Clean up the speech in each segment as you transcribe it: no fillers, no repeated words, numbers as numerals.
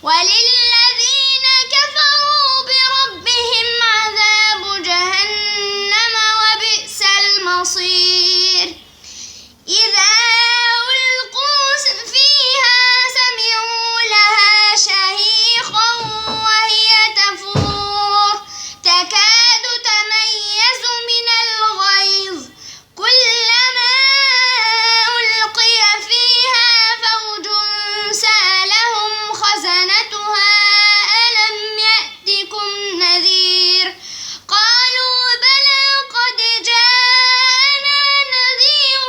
وللذين كفروا بربهم عذاب جهنم وبئس المصير إذا ألقوا فيها سمعوا لها شهيقا وهي تفور تكاد تميز من الغيظ كلما ألقي فيها فوج سألهم خزنتها ألم يأتكم نذير قالوا بلى قد جاءنا نذير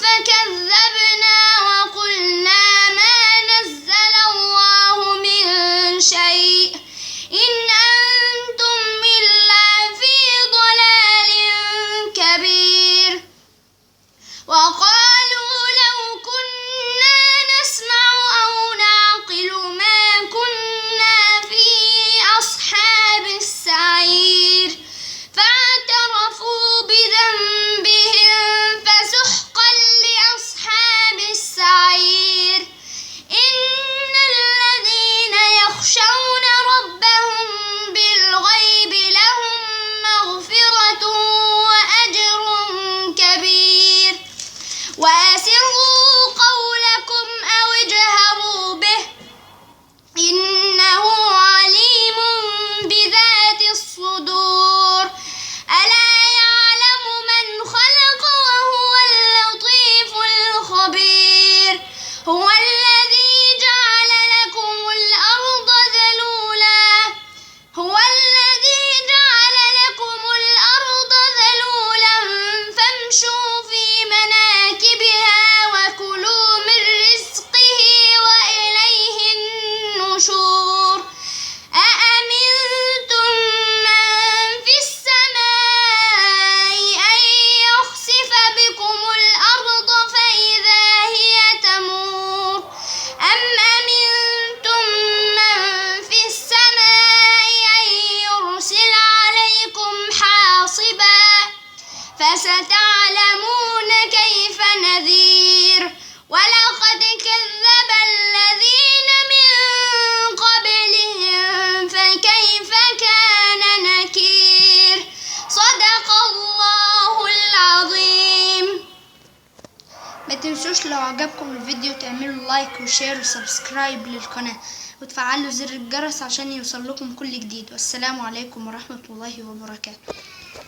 فكذبنا وقلنا ما نزل الله من شيء إن أنتم إلا في ضلال كبير وقالوا لو كنا نسمع أو نعقل ما كنا في أصحاب السعير فاعترفوا بذنبهم فسحقا لأصحاب السعير إن الذين يخشون ربهم بالغيب لهم مغفرة وأجر كبير وأسروا قولكم أو اجهروا به إنه عليم بذات الصدور ألا يعلم من خلق وهو اللطيف الخبير هو الذي جعل لكم الأرض ذلولا فامشوا في مناكبها وكلوا من رزقه وإليه النشور أأمنتم من في السماء أن يخسف بكم الأرض فإذا هي تمور أم أمنتم من في السماء أن يرسل عليكم حاصبا فستعلمون كيف نذير ولقد كذب الذين من قبلهم فكيف كان نكير صدق الله العظيم. ما تنسوش لو عجبكم الفيديو تعملوا لايك وشير وسبسكرايب للقناة وتفعلوا زر الجرس عشان يوصل لكم كل جديد. والسلام عليكم ورحمة الله وبركاته.